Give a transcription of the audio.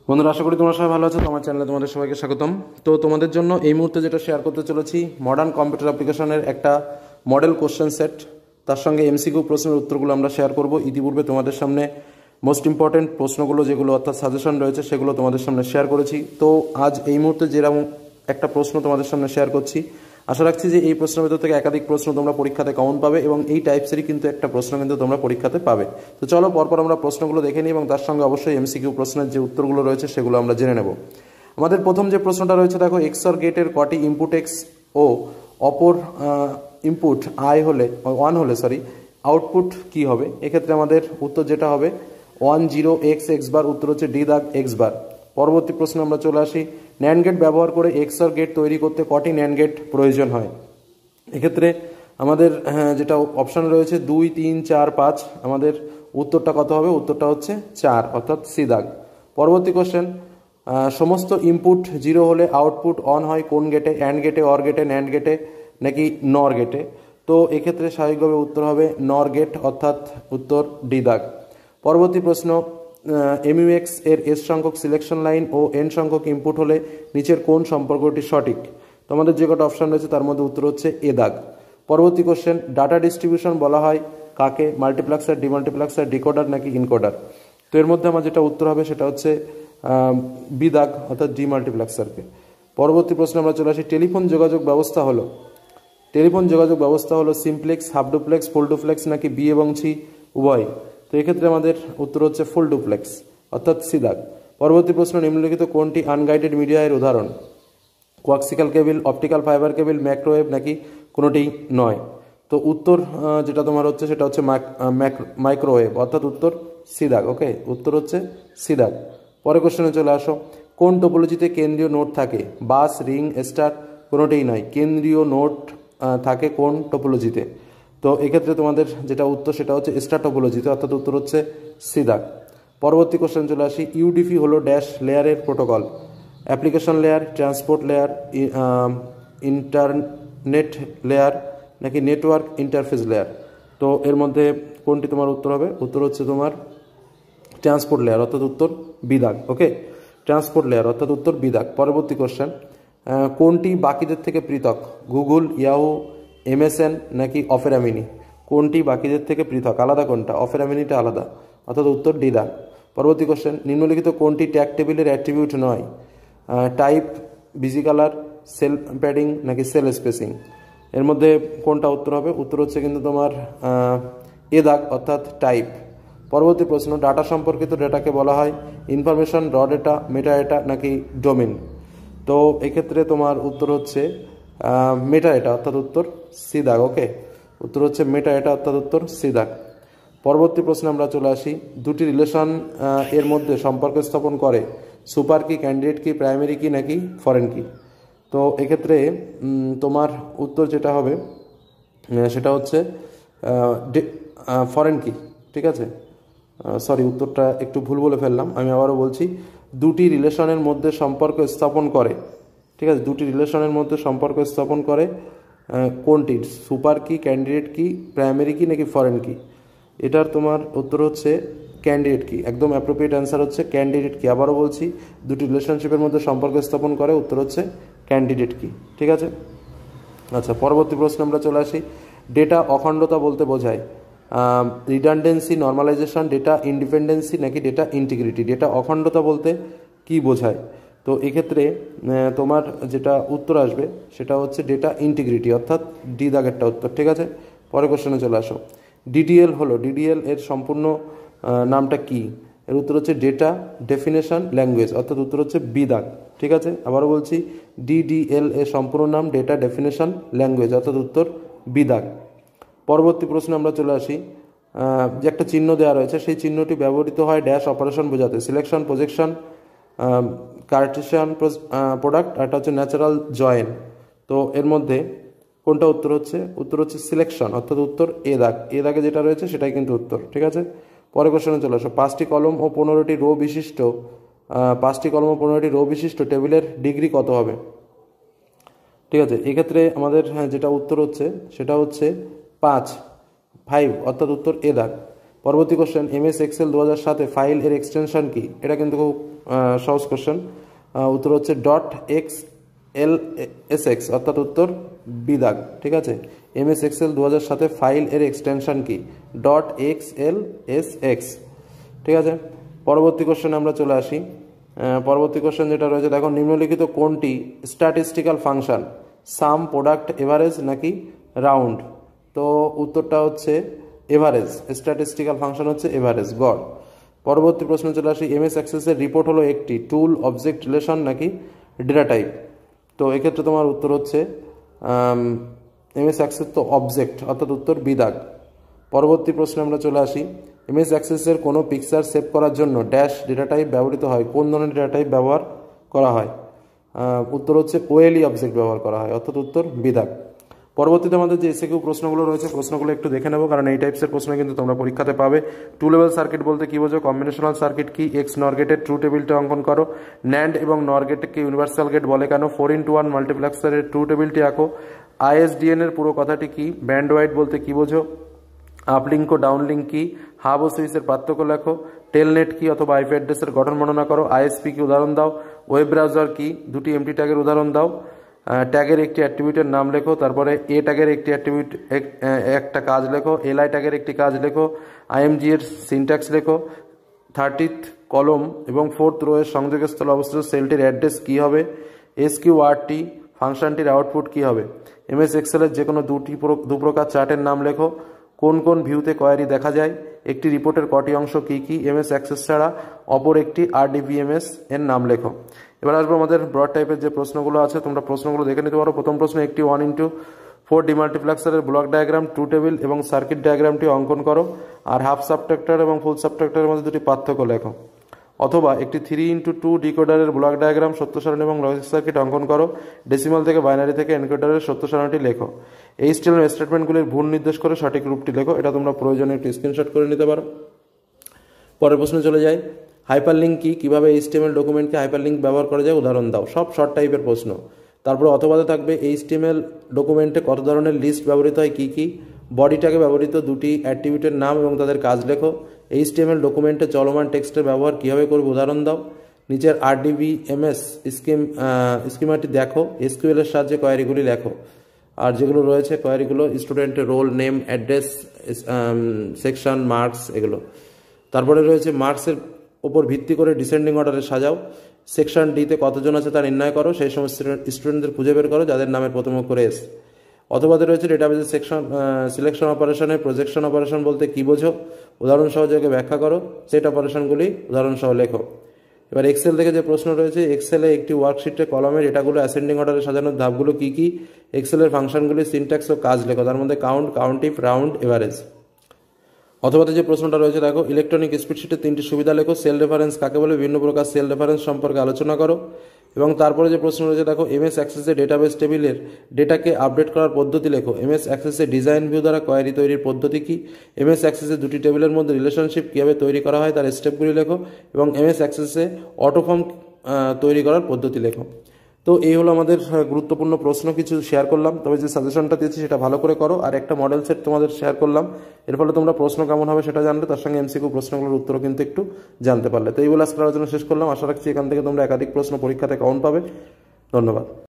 বন্ধুরা, আশা করি তোমরা সবাই ভালো আছো। তোমার চ্যানেলে তোমাদের সবাইকে স্বাগতম। তো তোমাদের জন্য এই মুহূর্তে যেটা শেয়ার করতে চলেছি, মডার্ন কম্পিউটার অ্যাপ্লিকেশনের একটা মডেল কোশ্চেন সেট, তার সঙ্গে এমসিকিউ প্রশ্নের উত্তরগুলো আমরা শেয়ার করব। ইতিপূর্বে তোমাদের সামনে মোস্ট ইম্পর্টেন্ট প্রশ্নগুলো যেগুলো অর্থাৎ সাজেশন রয়েছে সেগুলো তোমাদের সামনে শেয়ার করেছি। তো আজ এই মুহূর্তে যেরকম একটা প্রশ্ন তোমাদের সামনে শেয়ার করছি, আশা রাখছি যে এই প্রশ্নের ভেতর থেকে একাধিক প্রশ্ন তোমরা পরীক্ষাতে কমন পাবে এবং এই টাইপসেরই কিন্তু একটা প্রশ্ন কিন্তু তোমরা পরীক্ষাতে পাবে। তো চলো পরপর আমরা প্রশ্নগুলো দেখে নিই এবং তার সঙ্গে অবশ্যই এমসিকিউ প্রশ্নের যে উত্তরগুলো রয়েছে সেগুলো আমরা জেনে নেব। আমাদের প্রথম যে প্রশ্নটা রয়েছে, দেখো, এক্সঅর গেটের কটি ইনপুট এক্স ও অপর ইনপুট আই হলে আউটপুট কি হবে? এক্ষেত্রে আমাদের উত্তর যেটা হবে 10 x বার, উত্তর হচ্ছে ডি দাগ এক্স বার। পরবর্তী প্রশ্ন আমরা চলে আসি, ন্যান্ড গেট ব্যবহার করে এক্সঅর গেট তৈরি করতে কটি ন্যান্ড গেট প্রয়োজন হয়? এক্ষেত্রে আমাদের যেটা অপশান রয়েছে 2, 3, 4, 5, আমাদের উত্তরটা কত হবে? উত্তরটা হচ্ছে 4, অর্থাৎ সি দাগ। পরবর্তী কোশ্চেন, সমস্ত ইনপুট 0 হলে আউটপুট অন হয় কোন গেটে? অ্যান্ড গেটে, অর গেটে, ন্যান্ড গেটে নাকি নর গেটে? তো এক্ষেত্রে স্বাভাবিকভাবে উত্তর হবে নর গেট, অর্থাৎ উত্তর ডি দাগ। পরবর্তী প্রশ্ন, এমইউএক্স এর এস সংখ্যক সিলেকশন লাইন ও এন সংখ্যক ইনপুট হলে নিচের কোন সম্পর্কটি সঠিক? তো আমাদের যে কটা অপশান রয়েছে তার মধ্যে উত্তর হচ্ছে এ দাগ। পরবর্তী কোশ্চেন, ডাটা ডিস্ট্রিবিউশন বলা হয় কাকে? মাল্টিপ্লেক্সার, ডিমাল্টিপ্লেক্সার, ডিকোডার নাকি ইনকোডার? তো এর মধ্যে আমার যেটা উত্তর হবে সেটা হচ্ছে বি দাগ, অর্থাৎ ডিমাল্টিপ্লেক্সারকে। পরবর্তী প্রশ্নে আমরা চলে আসি, টেলিফোন যোগাযোগ ব্যবস্থা হলো simplex, half duplex, full duplex নাকি বি এবং সি উভয়? তো এক্ষেত্রে আমাদের উত্তর হচ্ছে ফুল ডুপ্লেক্স, অর্থাৎ সি দাগ। পরবর্তী প্রশ্ন, নিম্নলিখিত কোনটি আনগাইডেড মিডিয়া এর উদাহরণ? কোয়াক্সিক্যাল কেবল, অপটিক্যাল ফাইবার কেবল, মাইক্রোওয়েভ নাকি কোনোটি নয়? তো উত্তর যেটা তোমার হচ্ছে সেটা হচ্ছে মাইক্রোওয়েভ, অর্থাৎ উত্তর সি দাগ। ওকে, উত্তর হচ্ছে সি দাগ। পরের কোশ্চেনে চলে আসো, কোন টোপোলজিতে কেন্দ্রীয় নোড থাকে? বাস, রিং, স্টার কোনোটিই নয়। কেন্দ্রীয় নোড থাকে কোন টোপোলজিতে? তো এক্ষেত্রে তোমাদের যেটা উত্তর সেটা হচ্ছে স্টার টোপোলজিতে, অর্থাৎ উত্তর হচ্ছে সি দাগ। পরবর্তী কোশ্চেন চলে আসি, ইউডিপি হলো ড্যাশ লেয়ারের protocol? Application layer, transport layer, internet layer নাকি নেটওয়ার্ক ইন্টারফেস লেয়ার? তো এর মধ্যে কোনটি তোমার উত্তর হবে? উত্তর হচ্ছে তোমার ট্রান্সপোর্ট লেয়ার, অর্থাৎ উত্তর বি দাগ। ওকে, ট্রান্সপোর্ট লেয়ার, অর্থাৎ উত্তর বি দাগ। পরবর্তী কোশ্চেন, কোনটি বাকিদের থেকে পৃথক? গুগল, ইয়াহু, এমএসএন নাকি অপেরা মিনি? কোনটি বাকিদের থেকে পৃথক? আলাদা কোনটা? অপেরা মিনিটা আলাদা, অর্থাৎ উত্তর ডি দাগ। পরবর্তী কোশ্চেন, নিম্নলিখিত কোনটি ট্যাগ টেবিলের অ্যাট্রিবিউট নয়? Type, busy colour, sell padding নাকি সেল স্পেসিং? এর মধ্যে কোনটা উত্তর হবে? উত্তর হচ্ছে কিন্তু তোমার এ দাগ, অর্থাৎ টাইপ। পরবর্তী প্রশ্ন, ডাটা সম্পর্কিত ডেটাকে বলা হয় ইনফরমেশন, র ডেটা, মেটা ডেটা নাকি ডোমেন? তো এক্ষেত্রে তোমার উত্তর হচ্ছে মেটা ডেটা, অর্থাৎ উত্তর সি দাগ। ওকে, উত্তর হচ্ছে মেটা ডেটা, অর্থাৎ উত্তর সি দাগ। পরবর্তী প্রশ্নে আমরা চলে আসি, দুটি রিলেশন এর মধ্যে সম্পর্ক স্থাপন করে সুপার কি, ক্যান্ডিডেট কি, প্রাইমারি কি নাকি ফরেন কি? তো এক্ষেত্রে তোমার উত্তর যেটা হবে সেটা হচ্ছে ফরেন কি। ঠিক আছে, সরি, উত্তরটা একটু ভুল বলে ফেললাম, আমি আবারও বলছি, দুটি রিলেশনের মধ্যে সম্পর্ক স্থাপন করে। ঠিক আছে, দুটি রিলেশনের মধ্যে সম্পর্ক স্থাপন করে কোনটি? সুপার কি, ক্যান্ডিডেট কি, প্রাইমারি কি নাকি ফরেন কি? এটার তোমার উত্তর হচ্ছে ক্যান্ডিডেট কি। একদম অ্যাপ্রোপ্রিয়েট অ্যান্সার হচ্ছে ক্যান্ডিডেট কি। আবারও বলছি, দুটি রিলেশনশিপের মধ্যে সম্পর্ক স্থাপন করে, উত্তর হচ্ছে ক্যান্ডিডেট কি। ঠিক আছে, আচ্ছা, পরবর্তী প্রশ্ন আমরা চলে আসি, ডেটা অখণ্ডতা বলতে বোঝায় রিডান্ডেন্সি, নর্মালাইজেশন, ডেটা ইন্ডিপেন্ডেন্সি নাকি ডেটা ইন্টিগ্রিটি? ডেটা অখণ্ডতা বলতে কি বোঝায়? তো এক্ষেত্রে তোমার যেটা উত্তর আসবে সেটা হচ্ছে ডেটা ইন্টিগ্রিটি, অর্থাৎ ডি দাগেরটা উত্তর। ঠিক আছে, পরের কোশ্চেনে চলে আসো, ডিডিএল এর সম্পূর্ণ নামটা কি? এর উত্তর হচ্ছে ডেটা ডেফিনেশন ল্যাঙ্গুয়েজ, অর্থাৎ উত্তর হচ্ছে বি দাগ। ঠিক আছে, আবারও বলছি, ডিডিএল এর সম্পূর্ণ নাম ডেটা ডেফিনেশন ল্যাঙ্গুয়েজ, অর্থাৎ উত্তর বি দাগ। পরবর্তী প্রশ্নে আমরা চলে আসি, যে একটা চিহ্ন দেওয়া রয়েছে সেই চিহ্নটি ব্যবহৃত হয় ড্যাশ অপারেশন বোঝাতে? সিলেকশন, প্রজেকশন, কার্টেশিয়ান প্রোডাক্ট, আর এটা হচ্ছে ন্যাচারাল জয়েন। তো এর মধ্যে কোনটা উত্তর হচ্ছে? উত্তর হচ্ছে সিলেকশন, অর্থাৎ উত্তর এ দাগ। এ দাগে যেটা রয়েছে সেটাই কিন্তু উত্তর। ঠিক আছে, পরের কোশ্চেনে চলে আসো, পাঁচটি কলম ও 15টি রো বিশিষ্ট টেবিলের ডিগ্রি কত হবে? ঠিক আছে, এক্ষেত্রে আমাদের যেটা উত্তর হচ্ছে সেটা হচ্ছে 5, অর্থাৎ উত্তর এ দাগ। পরবর্তী কোশ্চেন, এমএস এক্সেল 2007 ফাইল এর এক্সটেনশন কি? এটা কিন্তু খুব সহজ কোশ্চেন। উত্তর হচ্ছে .xlsx, অর্থাৎ উত্তর বি দাগ। ঠিক আছে, এমএস এক্সেল 2007 ফাইল এর এক্সটেনশন কি? .xlsx। ঠিক আছে, পরবর্তী কোশ্চেনে আমরা চলে আসি। পরবর্তী কোশ্চেন যেটা রয়েছে দেখো, নিম্নলিখিত কোনটি স্ট্যাটিস্টিক্যাল ফাংশন? সাম, প্রোডাক্ট, এভারেজ নাকি রাউন্ড? তো উত্তরটা হচ্ছে এভারেজ। স্ট্যাটিস্টিক্যাল ফাংশন হচ্ছে এভারেজ, গড়। পরবর্তী প্রশ্ন চলে আসি, এমএস অ্যাক্সেসের রিপোর্ট হলো একটি টুল, অবজেক্ট, রিলেশন নাকি ডেটা টাইপ? তো এক্ষেত্রে তোমার উত্তর হচ্ছে এমএস অ্যাক্সেস তো অবজেক্ট, অর্থাৎ উত্তর বি দাগ। পরবর্তী প্রশ্নে আমরা চলে আসি, এমএস অ্যাক্সেসের কোনো পিকচার সেভ করার জন্য ড্যাশ ডেটা টাইপ ব্যবহৃত হয়? কোন ধরনের ডেটা টাইপ ব্যবহার করা হয়? উত্তর হচ্ছে ওএলই অবজেক্ট ব্যবহার করা হয়, অর্থাৎ উত্তর বি দাগ। পরবর্তীতে আমাদের যে এসএকিউ প্রশ্নগুলো রয়েছে, প্রশ্নগুলো একটু দেখে নেবো, কারণ এই টাইপসের প্রশ্ন কিন্তু তোমরা পরীক্ষাতে পাবে। টু লেভেল সার্কিট বলতে কি বোঝো? কম্বিনেশনাল সার্কিট কি? এক্স নর গেটের ট্রু টেবিলটা অঙ্কন করো। ন্যান্ড এবং নর গেটকে ইউনিভার্সাল গেট বলে কেন? 4:1 মাল্টিপ্লেক্সারের ট্রু টেবিলটি আঁকো। আইএসডিএন এর পুরো কথাটি কি? ব্যান্ড ওয়াইড বলতে কি বোঝো? আপলিঙ্ক ও ডাউনলিঙ্ক কি? হাব ও সুইচের পার্থক্য লেখো। টেলনেট কি অথবা আইপি অ্যাড্রেসের গঠন বর্ণনা করো। আইএসপি কি উদাহরণ দাও। ওয়েব ব্রাউজার কি? দুটি এমটি ট্যাগের উদাহরণ দাও। ট্যাগের একটি অ্যাট্রিবিউটের নাম লেখো। তারপরে এ ট্যাগের একটি অ্যাট্রিবিউট একটা কাজ লেখো। এলআই ট্যাগের একটি কাজ লেখো। আইএমজি এর সিনট্যাক্স লেখো। 30th কলম এবং 4th রো এর সংযোগস্থলে অবস্থিত সেলটির অ্যাড্রেস কি হবে? এসকিউআরটি ফাংশনটির আউটপুট কি হবে? এমএস এক্সেলের যে কোনো দু প্রকার চার্টের নাম লেখো। কোন কোন ভিউতে কোয়ারি দেখা যায়? একটি রিপোর্টের কটি অংশ কি কি? এমএস অ্যাক্সেস ছাড়া অপর একটি আরডিভিএমএস এর নাম লেখো। এবার আসবো আমাদের ব্রড টাইপের যে প্রশ্নগুলো আছে, তোমরা প্রশ্নগুলো দেখে নিতে পারো। প্রথম প্রশ্ন, একটি 1:4 ডিমাল্টিপ্লেক্সারের ব্লক ডায়াগ্রাম, ট্রু টেবিল এবং সার্কিট ডায়াগ্রামটি অঙ্কন করো। আর হাফ সাবট্রাক্টর এবং ফুল সাবট্রাক্টরের মধ্যে দুটি পার্থক্য লেখো। অথবা একটি 3:2 ডিকোডারের ব্লক ডায়াগ্রাম, সত্য সারণী এবং লজিক সার্কিট অঙ্কন করো। ডেসিমাল থেকে বাইনারি থেকে এনকোডারের সত্য সারণীটি লেখো। এইচটিএমএল স্টেটমেন্টগুলির ভুল নির্দেশ করে সঠিক রূপটি লেখো। এটা তোমরা প্রয়োজনে একটি স্ক্রিনশট করে নিতে পারো। পরের প্রশ্নে চলে যাই, হাইপারলিঙ্ক কি? কিভাবে এইচটিএমএল ডকুমেন্টকে হাইপারলিঙ্ক ব্যবহার করা যায়? উদাহরণ দাও। সব শর্ট টাইপের প্রশ্ন। তারপরে অথবাতে থাকবে এইচটিএমএল ডকুমেন্টে কত ধরনের লিস্ট ব্যবহৃত হয়, কি কি? বডিটাকে ব্যবহৃত দুটি অ্যাট্রিবিউটের নাম এবং তাদের কাজ লেখো। এইচটিএমএল ডকুমেন্টে চলমান টেক্সটের ব্যবহার কীভাবে করবে? উদাহরণ দাও। নিচের আরডিভিএমএস স্কিমাটি দেখো। এসকিউএল এর সাহায্যে কোয়ারিগুলি লেখো। আর যেগুলো রয়েছে কোয়ারিগুলো, স্টুডেন্টের roll, name, address, section, marks, এগুলো। তারপরে রয়েছে মার্কসের ওপর ভিত্তি করে ডিসেন্ডিং অর্ডারে সাজাও। সেকশন ডিতে কতজন আছে তা নির্ণয় করো। সেই সমস্ত স্টুডেন্টদের খুঁজে বের করো যাদের নামের প্রথম অক্ষর এস। অথবাতে রয়েছে ডেটাবেজের সিলেকশন অপারেশনে প্রজেকশন অপারেশন বলতে কী বোঝো? উদাহরণ সহযোগে ব্যাখ্যা করো। সেট অপারেশনগুলি উদাহরণ সহ লেখো। এবার এক্সেল থেকে যে প্রশ্ন রয়েছে, এক্সেলে একটি ওয়ার্কশিটে কলমে ডেটাগুলো অ্যাসেন্ডিং অর্ডারে সাজানোর ধাপগুলো কী কী? এক্সেলের ফাংশনগুলি, সিনট্যাক্স ও কাজ লেখো। তার মধ্যে কাউন্ট, কাউন্টিভ, রাউন্ড, এভারেজ। অথবা যে প্রশ্নটা রয়েছে দেখো, ইলেকট্রনিক স্প্রেডশিটের 3টি সুবিধা লেখো। সেল রেফারেন্স কাকে বলে? বিভিন্ন প্রকার সেল রেফারেন্স সম্পর্কে আলোচনা করো। এবং তারপরে যে প্রশ্ন রয়েছে দেখো, এমএস অ্যাক্সেসে ডেটাবেস টেবিলের ডেটাকে আপডেট করার পদ্ধতি লেখো। এমএস অ্যাক্সেসে ডিজাইন ভিউ দ্বারা কোয়ারি তৈরির পদ্ধতি কি? এমএস অ্যাক্সেসে দুটি টেবিলের মধ্যে রিলেশনশিপ কীভাবে তৈরি করা হয় তার স্টেপগুলি লেখো। এবং এমএস অ্যাক্সেসে অটোফর্ম তৈরি করার পদ্ধতি লেখো। তো এই হলো আমাদের গুরুত্বপূর্ণ প্রশ্ন কিছু শেয়ার করলাম। তবে যে সাজেশনটা দিয়েছি সেটা ভালো করে করো। আর একটা মডেল সেট তোমাদের শেয়ার করলাম, এর ফলে তোমরা প্রশ্ন কেমন হবে সেটা জানলে, তার সঙ্গে এমসিকিউ প্রশ্নগুলোর উত্তরও কিন্তু একটু জানতে পারলে। তো এইগুলো আজকের আলোচনা শেষ করলাম। আশা রাখছি এখান থেকে তোমরা একাধিক প্রশ্ন পরীক্ষাতে কাউন্ট পাবে। ধন্যবাদ।